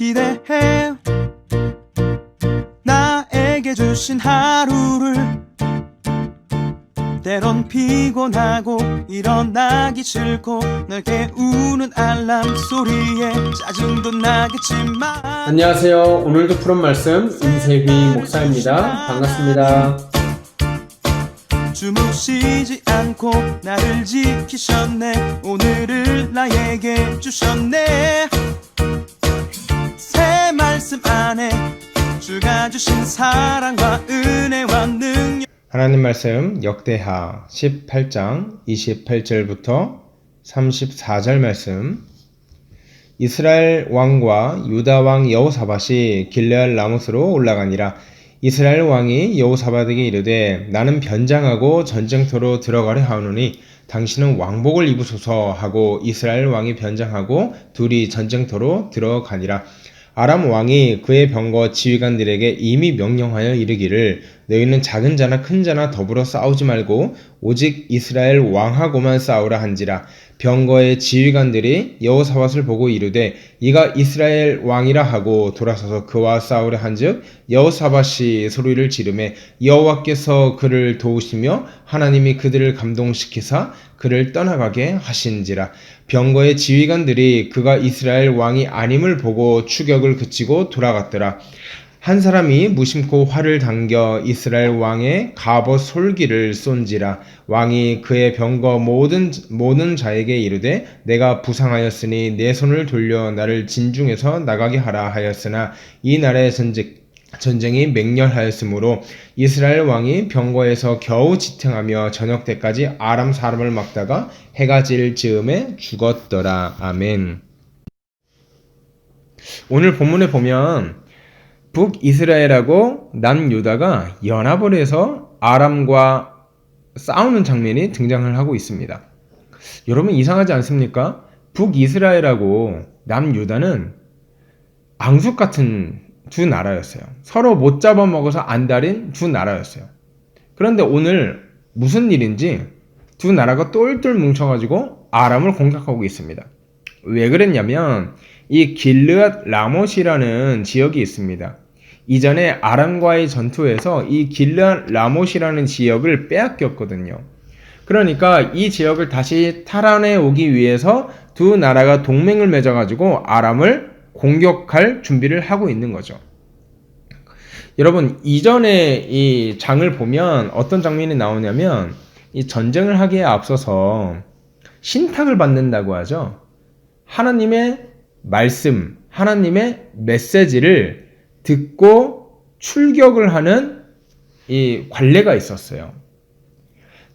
기대해 나에게 주신 하루를. 때론 피곤하고 일어나기 싫고 널 깨우는 알람 소리에 짜증도 나겠지만. 안녕하세요. 오늘도 푸른 말씀 임세휘 목사입니다. 반갑습니다. 주무시지 않고 나를 지키셨네. 오늘을 나에게 주셨네. 새 말씀 안에 주가 주신 사랑과 은혜와 능력. 하나님 말씀 역대하 18장 28절부터 34절 말씀. 이스라엘 왕과 유다 왕 여호사밧이 길르앗 라못으로 올라가니라. 이스라엘 왕이 여호사밧에게 이르되 나는 변장하고 전쟁터로 들어가려 하오노니 당신은 왕복을 입으소서 하고 이스라엘 왕이 변장하고 둘이 전쟁터로 들어가니라. 아람 왕이 그의 병거 지휘관들에게 이미 명령하여 이르기를 너희는 작은 자나 큰 자나 더불어 싸우지 말고 오직 이스라엘 왕하고만 싸우라 한지라. 병거의 지휘관들이 여호사밧을 보고 이르되 이가 이스라엘 왕이라 하고 돌아서서 그와 싸우려 한즉 여호사밧이 소리를 지르매 여호와께서 그를 도우시며 하나님이 그들을 감동시키사 그를 떠나가게 하신지라. 병거의 지휘관들이 그가 이스라엘 왕이 아님을 보고 추격을 그치고 돌아갔더라. 한 사람이 무심코 활을 당겨 이스라엘 왕의 갑옷 솔기를 쏜지라. 왕이 그의 병거 모든 자에게 이르되 내가 부상하였으니 내 손을 돌려 나를 진중에서 나가게 하라 하였으나 이 날의 전쟁이 맹렬하였으므로 이스라엘 왕이 병거에서 겨우 지탱하며 저녁 때까지 아람 사람을 막다가 해가 질 즈음에 죽었더라. 아멘. 오늘 본문에 보면 북이스라엘하고 남유다가 연합을 해서 아람과 싸우는 장면이 등장을 하고 있습니다. 여러분 이상하지 않습니까? 북이스라엘하고 남유다는 앙숙 같은 두 나라였어요. 서로 못 잡아먹어서 안달인 두 나라였어요. 그런데 오늘 무슨 일인지 두 나라가 똘똘 뭉쳐가지고 아람을 공격하고 있습니다. 왜 그랬냐면 이 길르앗 라못이라는 지역이 있습니다. 이전에 아람과의 전투에서 이 길르앗 라못이라는 지역을 빼앗겼거든요. 그러니까 이 지역을 다시 탈환해 오기 위해서 두 나라가 동맹을 맺어가지고 아람을 공격할 준비를 하고 있는 거죠. 여러분 이전에 이 장을 보면 어떤 장면이 나오냐면 이 전쟁을 하기에 앞서서 신탁을 받는다고 하죠. 하나님의 말씀, 하나님의 메시지를 듣고 출격을 하는 이 관례가 있었어요.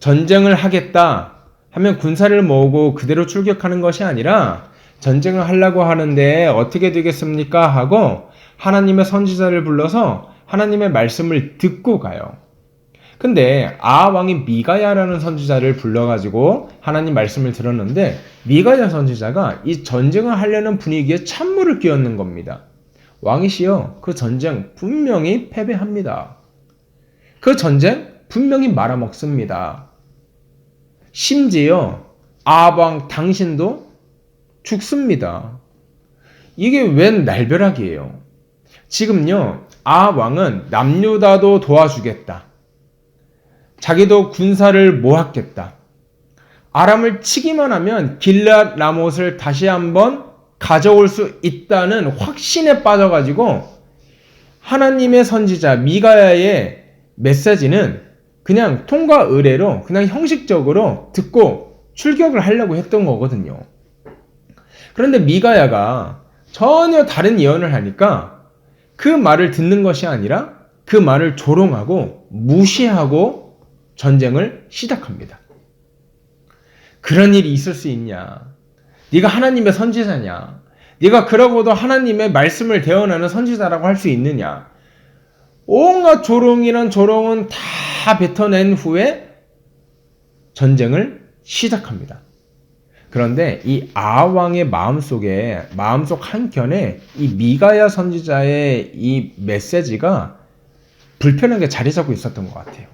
전쟁을 하겠다 하면 군사를 모으고 그대로 출격하는 것이 아니라 전쟁을 하려고 하는데 어떻게 되겠습니까? 하고 하나님의 선지자를 불러서 하나님의 말씀을 듣고 가요. 근데 아왕이 미가야라는 선지자를 불러가지고 하나님 말씀을 들었는데 미가야 선지자가 이 전쟁을 하려는 분위기에 찬물을 끼얹는 겁니다. 왕이시여 그 전쟁 분명히 패배합니다. 그 전쟁 분명히 말아먹습니다. 심지어 아왕 당신도 죽습니다. 이게 웬 날벼락이에요. 지금요 아왕은 남유다도 도와주겠다. 자기도 군사를 모았겠다. 아람을 치기만 하면 길르앗 라못을 다시 한번 가져올 수 있다는 확신에 빠져가지고 하나님의 선지자 미가야의 메시지는 그냥 통과 의례로 그냥 형식적으로 듣고 출격을 하려고 했던 거거든요. 그런데 미가야가 전혀 다른 예언을 하니까 그 말을 듣는 것이 아니라 그 말을 조롱하고 무시하고 전쟁을 시작합니다. 그런 일이 있을 수 있냐? 네가 하나님의 선지자냐? 네가 그러고도 하나님의 말씀을 대언하는 선지자라고 할 수 있느냐? 온갖 조롱이란 조롱은 다 뱉어낸 후에 전쟁을 시작합니다. 그런데 이 아왕의 마음속 한켠에 이 미가야 선지자의 이 메시지가 불편하게 자리 잡고 있었던 것 같아요.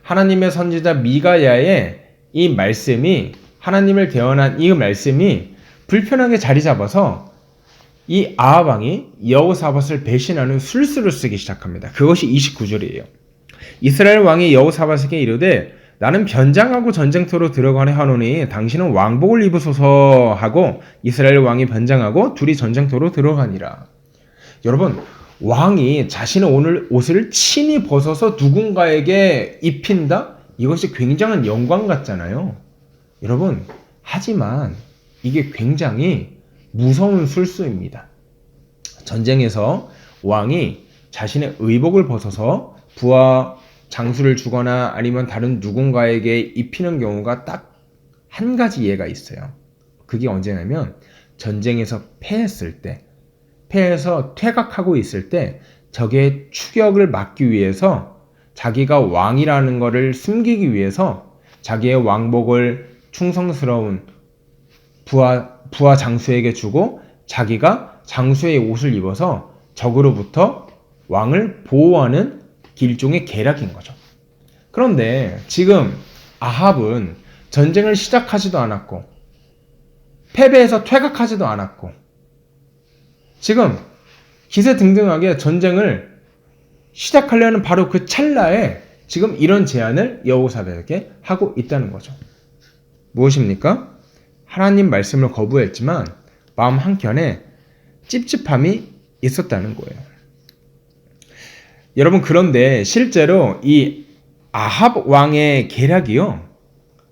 하나님의 선지자 미가야의 이 말씀이, 하나님을 대언한 이 말씀이 불편하게 자리 잡아서 이 아합 왕이 여호사밧을 배신하는 술수를 쓰기 시작합니다. 그것이 29절이에요. 이스라엘 왕이 여호사밧에게 이르되 나는 변장하고 전쟁터로 들어가려 하노니 당신은 왕복을 입으소서 하고 이스라엘 왕이 변장하고 둘이 전쟁터로 들어가니라. 여러분, 왕이 자신의 오늘 옷을 친히 벗어서 누군가에게 입힌다? 이것이 굉장한 영광 같잖아요. 여러분, 하지만 이게 굉장히 무서운 술수입니다. 전쟁에서 왕이 자신의 의복을 벗어서 부하 장수를 주거나 아니면 다른 누군가에게 입히는 경우가 딱 한 가지 예가 있어요. 그게 언제냐면 전쟁에서 패했을 때, 패해서 퇴각하고 있을 때 적의 추격을 막기 위해서 자기가 왕이라는 것을 숨기기 위해서 자기의 왕복을 충성스러운 부하 장수에게 주고 자기가 장수의 옷을 입어서 적으로부터 왕을 보호하는 일종의 계략인 거죠. 그런데 지금 아합은 전쟁을 시작하지도 않았고 패배해서 퇴각하지도 않았고 지금 기세등등하게 전쟁을 시작하려는 바로 그 찰나에 지금 이런 제안을 여호사밧에게 하고 있다는 거죠. 무엇입니까? 하나님 말씀을 거부했지만 마음 한켠에 찝찝함이 있었다는 거예요. 여러분, 그런데 실제로 이 아합 왕의 계략이요,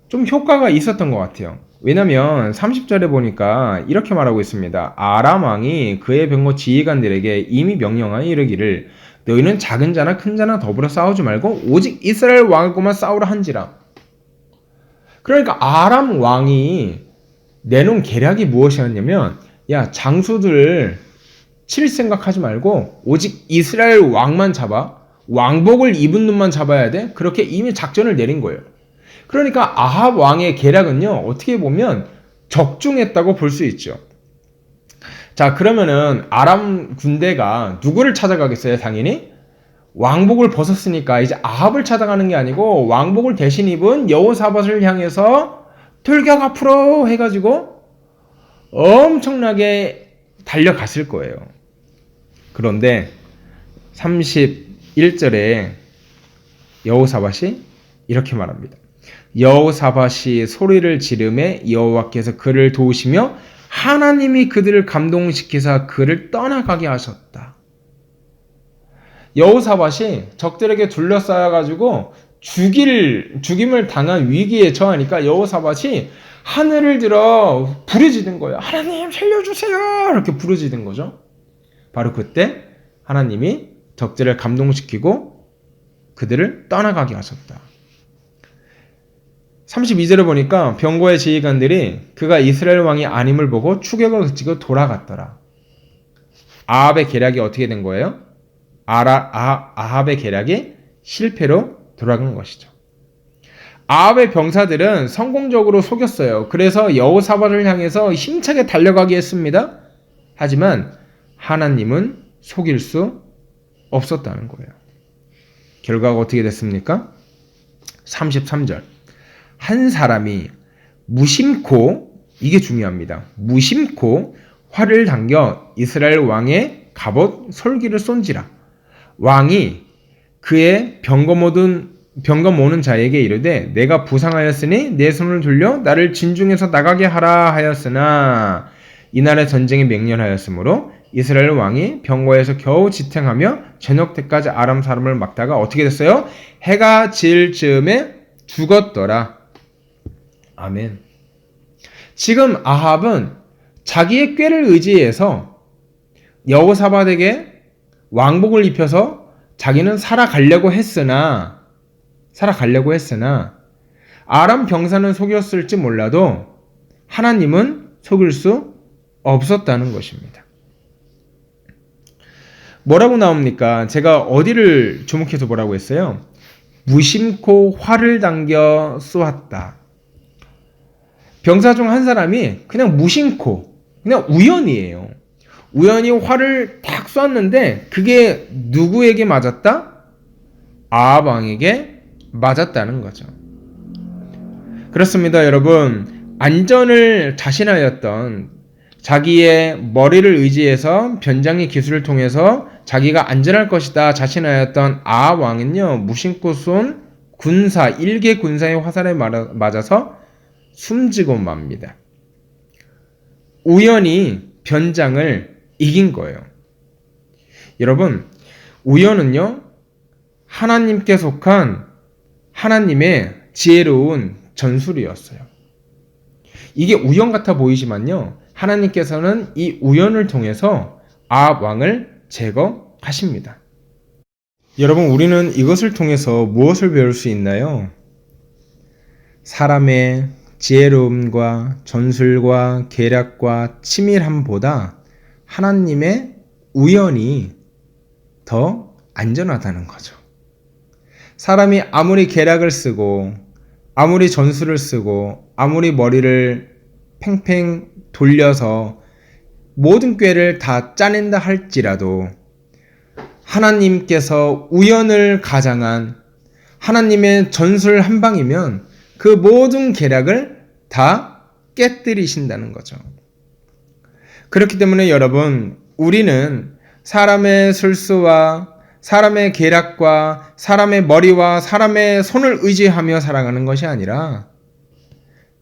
좀 효과가 있었던 것 같아요. 왜냐면 30절에 보니까 이렇게 말하고 있습니다. 아람 왕이 그의 병거 지휘관들에게 이미 명령하여 이르기를 너희는 작은 자나 큰 자나 더불어 싸우지 말고 오직 이스라엘 왕하고만 싸우라 한지라. 그러니까 아람 왕이 내놓은 계략이 무엇이었냐면, 야, 장수들 칠 생각하지 말고 오직 이스라엘 왕만 잡아, 왕복을 입은 놈만 잡아야 돼. 그렇게 이미 작전을 내린 거예요. 그러니까 아합 왕의 계략은요, 어떻게 보면 적중했다고 볼 수 있죠. 자, 그러면은 아람 군대가 누구를 찾아가겠어요? 당연히 왕복을 벗었으니까 이제 아합을 찾아가는 게 아니고 왕복을 대신 입은 여호사밧을 향해서 돌격 앞으로 해가지고 엄청나게 달려갔을 거예요. 그런데 31절에 여호사밧이 이렇게 말합니다. 여호사밧이 소리를 지르매 여호와께서 그를 도우시며 하나님이 그들을 감동시키사 그를 떠나가게 하셨다. 여호사밧이 적들에게 둘러싸여가지고 죽임을 당한 위기에 처하니까 여호사밧이 하늘을 들어 부르짖은 거예요. 하나님 살려주세요! 이렇게 부르짖은 거죠. 바로 그때 하나님이 적들을 감동시키고 그들을 떠나가게 하셨다. 32절에 보니까 병거의 지휘관들이 그가 이스라엘 왕이 아님을 보고 추격을 그치고 돌아갔더라. 아합의 계략이 어떻게 된 거예요? 아합의 계략이 실패로 돌아간 것이죠. 아합의 병사들은 성공적으로 속였어요. 그래서 여호사밧을 향해서 힘차게 달려가게 했습니다. 하지만 하나님은 속일 수 없었다는 거예요. 결과가 어떻게 됐습니까? 33절. 한 사람이 무심코, 이게 중요합니다. 무심코 활을 당겨 이스라엘 왕의 갑옷 솔기를 쏜지라. 왕이 그의 병거 모는 자에게 이르되 내가 부상하였으니 내 손을 돌려 나를 진중에서 나가게 하라 하였으나 이날의 전쟁이 맹렬하였으므로 이스라엘 왕이 병거에서 겨우 지탱하며 저녁 때까지 아람 사람을 막다가 어떻게 됐어요? 해가 질 즈음에 죽었더라. 아멘. 지금 아합은 자기의 꾀를 의지해서 여호사밧에게 왕복을 입혀서 자기는 살아가려고 했으나 아람 병사는 속였을지 몰라도 하나님은 속일 수 없었다는 것입니다. 뭐라고 나옵니까? 제가 어디를 주목해서 뭐라고 했어요? 무심코 활을 당겨 쏘았다. 병사 중 한 사람이 그냥 무심코, 그냥 우연이에요. 우연히 활을 탁 쐈는데 그게 누구에게 맞았다? 아합 왕에게 맞았다는 거죠. 그렇습니다, 여러분. 안전을 자신하였던 자기의 머리를 의지해서 변장의 기술을 통해서 자기가 안전할 것이다 자신하였던 아합 왕은요, 무심코 쏜 군사, 일개 군사의 화살에 맞아서 숨지고 맙니다. 우연히 변장을 이긴 거예요. 여러분, 우연은요, 하나님께 속한 하나님의 지혜로운 전술이었어요. 이게 우연 같아 보이지만요, 하나님께서는 이 우연을 통해서 아합 왕을 제거하십니다. 여러분, 우리는 이것을 통해서 무엇을 배울 수 있나요? 사람의 지혜로움과 전술과 계략과 치밀함보다 하나님의 우연이 더 안전하다는 거죠. 사람이 아무리 계략을 쓰고 아무리 전술을 쓰고 아무리 머리를 팽팽 돌려서 모든 꾀를 다 짜낸다 할지라도 하나님께서 우연을 가장한 하나님의 전술 한 방이면 그 모든 계략을 다 깨뜨리신다는 거죠. 그렇기 때문에 여러분, 우리는 사람의 술수와 사람의 계략과 사람의 머리와 사람의 손을 의지하며 살아가는 것이 아니라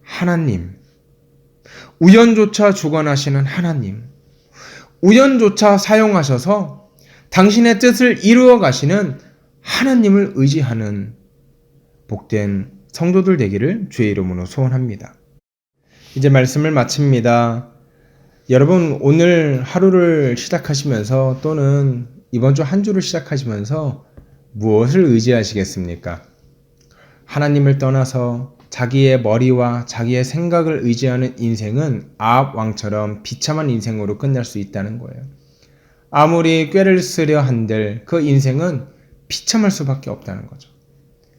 하나님, 우연조차 주관하시는 하나님, 우연조차 사용하셔서 당신의 뜻을 이루어 가시는 하나님을 의지하는 복된 성도들 되기를 주의 이름으로 소원합니다. 이제 말씀을 마칩니다. 여러분, 오늘 하루를 시작하시면서 또는 이번 주 한 주를 시작하시면서 무엇을 의지하시겠습니까? 하나님을 떠나서 자기의 머리와 자기의 생각을 의지하는 인생은 아합 왕처럼 비참한 인생으로 끝날 수 있다는 거예요. 아무리 꾀를 쓰려 한들 그 인생은 비참할 수밖에 없다는 거죠.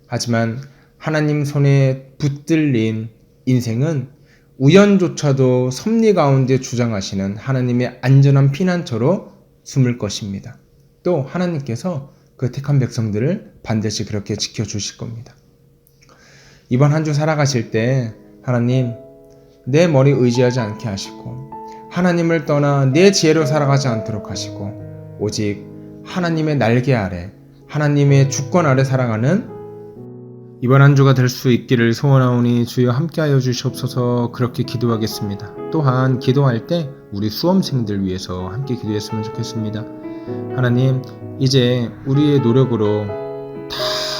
하지만 하나님 손에 붙들린 인생은 우연조차도 섭리 가운데 주장하시는 하나님의 안전한 피난처로 숨을 것입니다. 또 하나님께서 그 택한 백성들을 반드시 그렇게 지켜주실 겁니다. 이번 한 주 살아가실 때 하나님, 내 머리 의지하지 않게 하시고 하나님을 떠나 내 지혜로 살아가지 않도록 하시고 오직 하나님의 날개 아래, 하나님의 주권 아래 살아가는 이번 한 주가 될 수 있기를 소원하오니 주여 함께하여 주시옵소서. 그렇게 기도하겠습니다. 또한 기도할 때 우리 수험생들 위해서 함께 기도했으면 좋겠습니다. 하나님, 이제 우리의 노력으로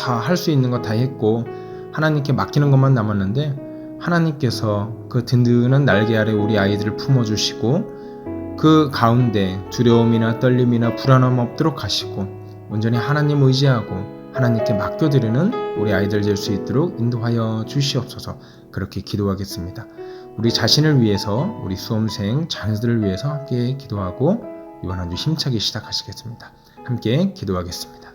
다 할 수 있는 거 다 했고 하나님께 맡기는 것만 남았는데 하나님께서 그 든든한 날개 아래 우리 아이들을 품어주시고 그 가운데 두려움이나 떨림이나 불안함 없도록 하시고 온전히 하나님 의지하고 하나님께 맡겨드리는 우리 아이들 될 수 있도록 인도하여 주시옵소서. 그렇게 기도하겠습니다. 우리 자신을 위해서, 우리 수험생 자녀들을 위해서 함께 기도하고 이번 한 주 힘차게 시작하시겠습니다. 함께 기도하겠습니다.